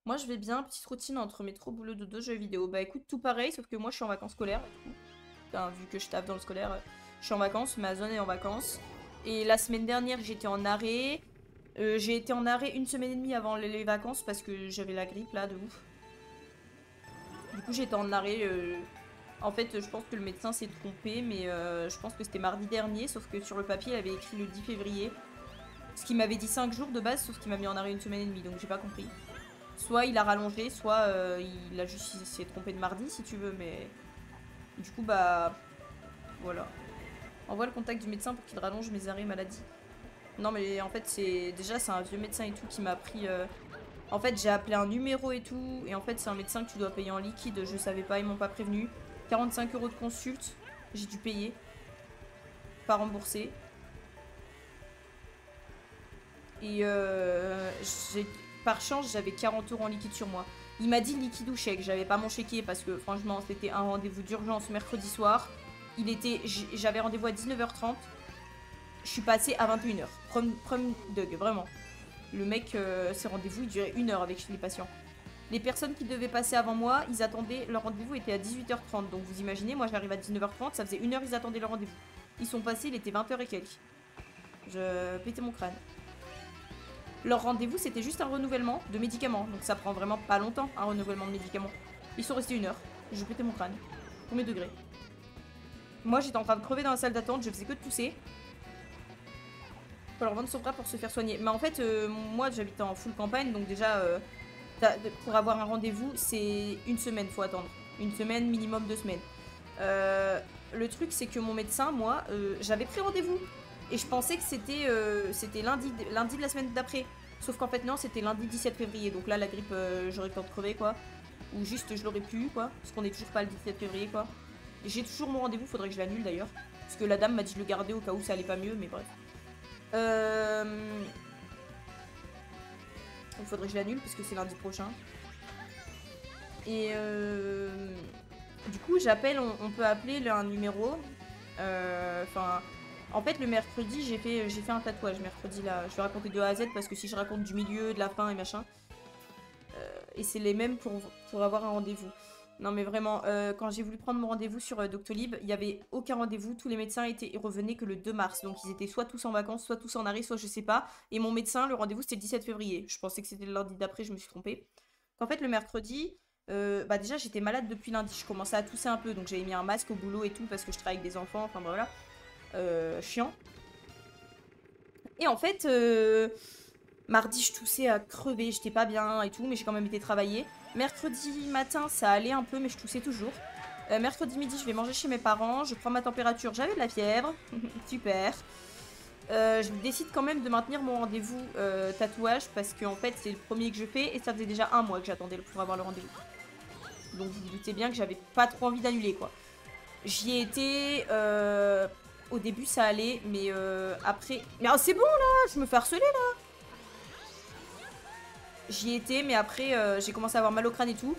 Moi, je vais bien. Petite routine entre métro, boulot, dodo, jeux vidéo. Bah écoute, tout pareil, sauf que moi, je suis en vacances scolaires. Du coup. Enfin, vu que je taffe dans le scolaire, je suis en vacances. Ma zone est en vacances. Et la semaine dernière, j'étais en arrêt. J'ai été en arrêt une semaine et demie avant les vacances parce que j'avais la grippe là, de ouf. Du coup, j'étais en arrêt. En fait, je pense que le médecin s'est trompé, mais je pense que c'était mardi dernier. Sauf que sur le papier, il avait écrit le 10 février. Ce qui m'avait dit 5 jours de base, sauf qu'il m'a mis en arrêt une semaine et demie, donc j'ai pas compris. Soit il a rallongé, soit il a juste il s'est trompé de mardi si tu veux, mais du coup bah voilà. Envoie le contact du médecin pour qu'il rallonge mes arrêts maladie. Non mais en fait c'est un vieux médecin et tout qui m'a pris. En fait j'ai appelé un numéro et tout, et en fait c'est un médecin que tu dois payer en liquide, je savais pas, ils m'ont pas prévenu. 45 € de consulte, j'ai dû payer, pas remboursé. Et par chance, j'avais 40 € en liquide sur moi. Il m'a dit liquide ou chèque. J'avais pas mon chéquier parce que franchement, c'était un rendez-vous d'urgence mercredi soir. J'avais rendez-vous à 19h30. Je suis passée à 21h. Prom Doug, vraiment. Le mec, ses rendez-vous, il durait 1 heure avec les patients. Les personnes qui devaient passer avant moi, ils attendaient, leur rendez-vous était à 18h30. Donc vous imaginez, moi j'arrive à 19h30, ça faisait 1 heure, ils attendaient leur rendez-vous. Ils sont passés, il était 20h et quelques. Je pétais mon crâne. Leur rendez-vous, c'était juste un renouvellement de médicaments. Donc ça prend vraiment pas longtemps, un renouvellement de médicaments. Ils sont restés 1 heure. Je pétais mon crâne. Premier degré. Moi, j'étais en train de crever dans la salle d'attente. Je faisais que de tousser. Faut leur vendre son bras pour se faire soigner. Mais en fait, moi, j'habite en full campagne. Donc déjà, pour avoir un rendez-vous, c'est 1 semaine, faut attendre. 1 semaine, minimum 2 semaines. Le truc, c'est que mon médecin, moi, j'avais pris rendez-vous. Et je pensais que c'était lundi de la semaine d'après. Sauf qu'en fait, non, c'était lundi 17 février. Donc là, la grippe, j'aurais peur de crever, quoi. Ou juste, je l'aurais pu, quoi. Parce qu'on est toujours pas le 17 février, quoi. J'ai toujours mon rendez-vous, faudrait que je l'annule d'ailleurs. Parce que la dame m'a dit de le garder au cas où ça allait pas mieux, mais bref. Il faudrait que je l'annule parce que c'est lundi prochain. Et du coup, j'appelle, on peut appeler un numéro. Enfin. En fait, le mercredi, j'ai fait un tatouage mercredi là. Je vais raconter de A à Z parce que si je raconte du milieu, de la fin et machin. Et c'est les mêmes pour avoir un rendez-vous. Non mais vraiment, quand j'ai voulu prendre mon rendez-vous sur Doctolib, il n'y avait aucun rendez-vous. Tous les médecins revenaient que le 2 mars. Donc ils étaient soit tous en vacances, soit tous en arrêt, soit je sais pas. Et mon médecin, le rendez-vous c'était le 17 février. Je pensais que c'était le lundi d'après, je me suis trompée. En fait, le mercredi, bah déjà j'étais malade depuis lundi. Je commençais à tousser un peu. Donc j'avais mis un masque au boulot et tout parce que je travaille avec des enfants. Enfin voilà. Chiant. Et en fait, mardi, je toussais à crever, j'étais pas bien et tout, mais j'ai quand même été travailler. Mercredi matin, ça allait un peu, mais je toussais toujours. Mercredi midi, je vais manger chez mes parents, je prends ma température, j'avais de la fièvre, super. Je décide quand même de maintenir mon rendez-vous tatouage parce que en fait, c'est le premier que je fais et ça faisait déjà 1 mois que j'attendais pour avoir le rendez-vous. Donc vous vous doutez bien que j'avais pas trop envie d'annuler quoi. J'y ai été. Au début, ça allait, mais après. Mais c'est bon là, je me fais harceler là. J'y étais, mais après, j'ai commencé à avoir mal au crâne et tout.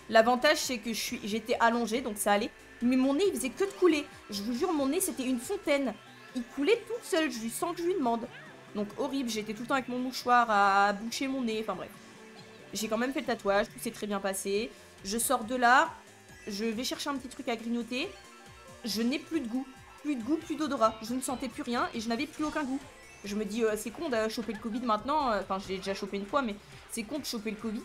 L'avantage, c'est que j'étais allongée, donc ça allait. Mais mon nez, il faisait que de couler. Je vous jure, mon nez, c'était une fontaine. Il coulait toute seule, sans que je lui demande. Donc horrible, j'étais tout le temps avec mon mouchoir à boucher mon nez, enfin bref. J'ai quand même fait le tatouage, tout s'est très bien passé. Je sors de là, je vais chercher un petit truc à grignoter. Je n'ai plus de goût. Plus de goût, plus d'odorat. Je ne sentais plus rien et je n'avais plus aucun goût. Je me dis, c'est con de choper le Covid maintenant. Enfin, je l'ai déjà chopé une fois, mais c'est con de choper le Covid.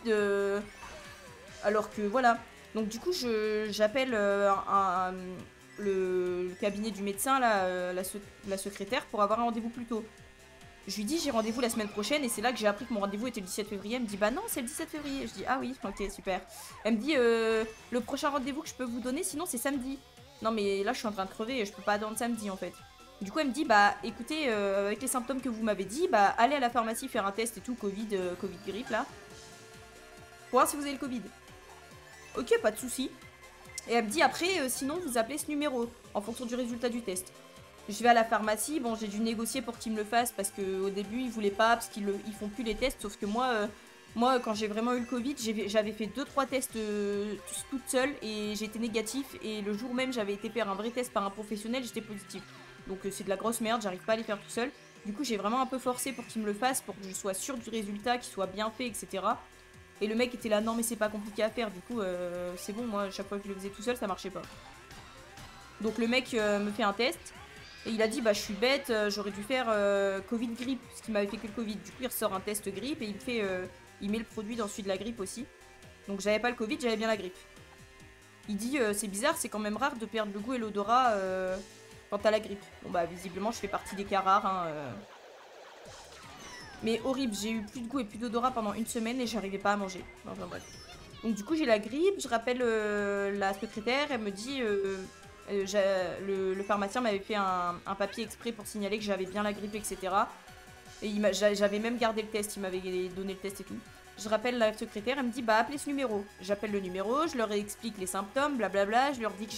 Alors que voilà. Donc du coup, j'appelle le cabinet du médecin, là, la secrétaire, pour avoir un rendez-vous plus tôt. Je lui dis, j'ai rendez-vous la semaine prochaine, et c'est là que j'ai appris que mon rendez-vous était le 17 février. Elle me dit, bah non, c'est le 17 février. Je dis, ah oui, ok, super. Elle me dit, le prochain rendez-vous que je peux vous donner, sinon c'est samedi. Non, mais là, je suis en train de crever et je peux pas attendre samedi en fait. Du coup, elle me dit, bah écoutez, avec les symptômes que vous m'avez dit, bah allez à la pharmacie faire un test et tout, Covid grippe là. Pour voir si vous avez le Covid. Ok, pas de soucis. Et elle me dit, après, sinon vous appelez ce numéro en fonction du résultat du test. Je vais à la pharmacie, bon j'ai dû négocier pour qu'ils me le fassent parce qu'au début ils voulaient pas, parce qu'ils font plus les tests, sauf que moi quand j'ai vraiment eu le Covid, j'avais fait 2-3 tests toute seule et j'étais négatif, et le jour même j'avais été faire un vrai test par un professionnel, j'étais positif. Donc c'est de la grosse merde, j'arrive pas à les faire tout seul. Du coup, j'ai vraiment un peu forcé pour qu'il me le fasse, pour que je sois sûre du résultat, qu'il soit bien fait, etc. Et le mec était là, non mais c'est pas compliqué à faire, du coup c'est bon, moi chaque fois que je le faisais tout seul ça marchait pas. Donc le mec me fait un test, et il a dit bah je suis bête, j'aurais dû faire Covid grippe, ce qui m'avait fait que le Covid. Du coup il ressort un test grippe et il met le produit dans celui de la grippe aussi. Donc j'avais pas le Covid, j'avais bien la grippe. Il dit c'est bizarre, c'est quand même rare de perdre le goût et l'odorat quand t'as la grippe. Bon bah visiblement je fais partie des cas rares hein, Mais horrible, j'ai eu plus de goût et plus d'odorat pendant une semaine et j'arrivais pas à manger. Enfin bref. Donc du coup j'ai la grippe, je rappelle la secrétaire, elle me dit... le pharmacien m'avait fait un papier exprès pour signaler que j'avais bien la grippe, etc. Et j'avais même gardé le test, il m'avait donné le test et tout. Je rappelle la secrétaire, elle me dit bah appelez ce numéro. J'appelle le numéro, je leur explique les symptômes, blablabla, je leur dis que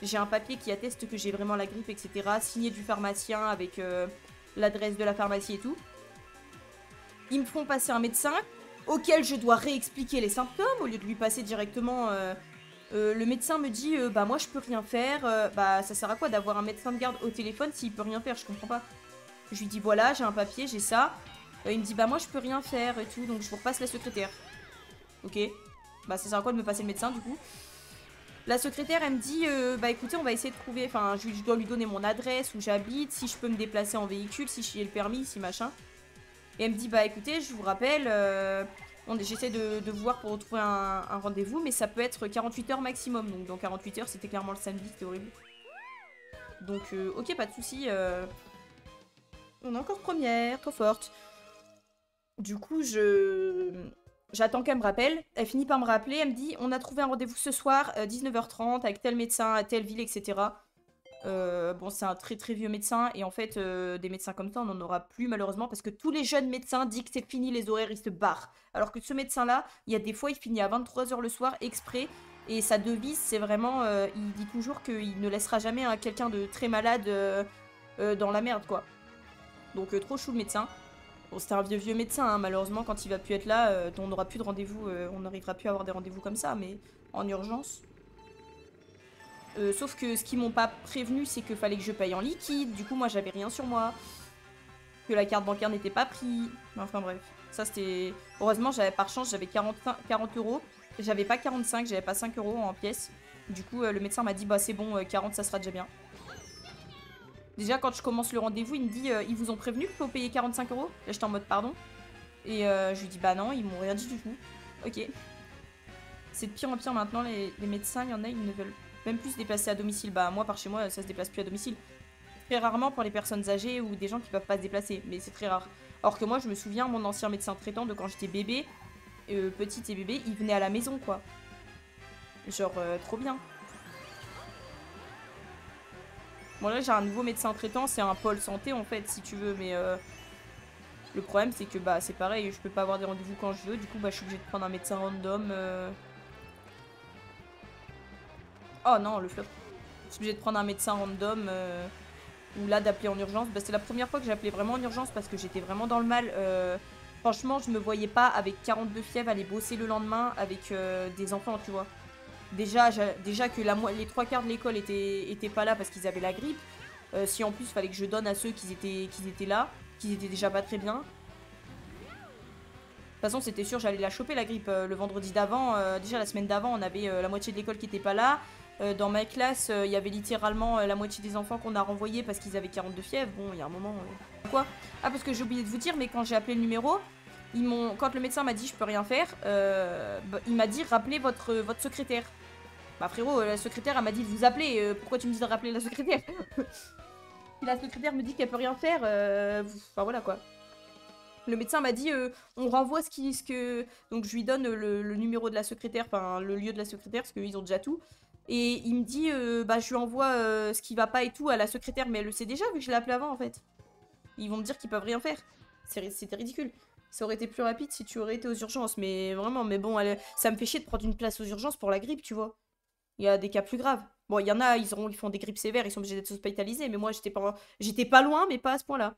j'ai un papier qui atteste que j'ai vraiment la grippe, etc. Signé du pharmacien avec l'adresse de la pharmacie et tout. Ils me font passer un médecin auquel je dois réexpliquer les symptômes au lieu de lui passer directement. Le médecin me dit bah moi je peux rien faire. Bah ça sert à quoi d'avoir un médecin de garde au téléphone s'il peut rien faire, je comprends pas. Je lui dis voilà j'ai un papier, j'ai ça. Il me dit bah moi je peux rien faire et tout, donc je vous repasse la secrétaire. Ok. Bah ça sert à quoi de me passer le médecin du coup. La secrétaire elle me dit bah écoutez on va essayer de trouver, enfin je dois lui donner mon adresse où j'habite, si je peux me déplacer en véhicule, si j'ai le permis, si machin. Et elle me dit bah écoutez je vous rappelle, j'essaie de voir pour retrouver un rendez-vous, mais ça peut être 48 heures maximum. Donc dans 48 heures c'était clairement le samedi, c'était horrible. Donc ok pas de soucis. On est encore première, trop forte. Du coup j'attends qu'elle me rappelle. Elle finit par me rappeler, elle me dit on a trouvé un rendez-vous ce soir 19h30 avec tel médecin à telle ville, etc. Bon, c'est un très très vieux médecin et en fait, des médecins comme ça, on n'en aura plus malheureusement parce que tous les jeunes médecins disent que c'est fini les horaires, ils se barrent. Alors que ce médecin-là, il y a des fois, il finit à 23 h le soir exprès et sa devise, c'est vraiment, il dit toujours qu'il ne laissera jamais quelqu'un de très malade dans la merde, quoi. Donc, trop chou le médecin. Bon, c'était un vieux médecin, hein, malheureusement, quand il va plus être là, on n'aura plus de rendez-vous, on n'arrivera plus à avoir des rendez-vous comme ça, mais en urgence. Sauf que ce qu'ils m'ont pas prévenu, c'est qu'il fallait que je paye en liquide. Du coup, moi, j'avais rien sur moi. Que la carte bancaire n'était pas prise. Enfin, bref. Ça, c'était... Heureusement, par chance, j'avais 40 €. J'avais pas 45, j'avais pas 5 € en pièces. Du coup, le médecin m'a dit, bah, c'est bon, 40, ça sera déjà bien. Déjà, quand je commence le rendez-vous, il me dit, ils vous ont prévenu qu'il faut payer 45 €. Là, j'étais en mode, pardon. Et je lui dis, bah non, ils m'ont rien dit du tout. Ok. C'est de pire en pire maintenant, les médecins, il y en a, ils ne veulent même plus se déplacer à domicile. Bah moi par chez moi ça se déplace plus à domicile. Très rarement pour les personnes âgées ou des gens qui peuvent pas se déplacer, mais c'est très rare. Alors que moi je me souviens, mon ancien médecin traitant de quand j'étais bébé, petite et bébé, il venait à la maison quoi. Genre trop bien. Bon là j'ai un nouveau médecin traitant, c'est un pôle santé en fait si tu veux, mais le problème c'est que bah c'est pareil, je peux pas avoir des rendez-vous quand je veux, du coup bah je suis obligée de prendre un médecin random. Oh non, le flop. Je suis obligée de prendre un médecin random ou là d'appeler en urgence. Bah, c'est la première fois que j'ai appelé vraiment en urgence parce que j'étais vraiment dans le mal. Franchement, je me voyais pas avec 42 fièvres aller bosser le lendemain avec des enfants, tu vois. Déjà que les 3 quarts de l'école étaient pas là parce qu'ils avaient la grippe. Si en plus, il fallait que je donne à ceux qui étaient là, qui étaient déjà pas très bien. De toute façon, c'était sûr, j'allais la choper la grippe le vendredi d'avant. Déjà, la semaine d'avant, on avait la moitié de l'école qui était pas là. Dans ma classe, il y avait littéralement la moitié des enfants qu'on a renvoyés parce qu'ils avaient 42 fièvres. Bon, il y a un moment... Quoi? Ah, parce que j'ai oublié de vous dire, mais quand j'ai appelé le numéro, quand le médecin m'a dit je peux rien faire, il m'a dit rappelez votre secrétaire. Bah frérot, la secrétaire, elle m'a dit de vous appeler. Pourquoi tu me dis de rappeler la secrétaire? Si la secrétaire me dit qu'elle peut rien faire, enfin voilà quoi. Le médecin m'a dit on renvoie ce que... Donc je lui donne le numéro de la secrétaire, enfin le lieu de la secrétaire, parce qu'ils ont déjà tout. Et il me dit, bah je lui envoie ce qui va pas et tout à la secrétaire, mais elle le sait déjà vu que je l'ai appelé avant en fait. Ils vont me dire qu'ils peuvent rien faire. C'était ridicule. Ça aurait été plus rapide si tu aurais été aux urgences, mais vraiment, mais bon, ça me fait chier de prendre une place aux urgences pour la grippe, tu vois. Il y a des cas plus graves. Bon, il y en a, ils font des grippes sévères, ils sont obligés d'être hospitalisés, mais moi j'étais pas loin, mais pas à ce point-là.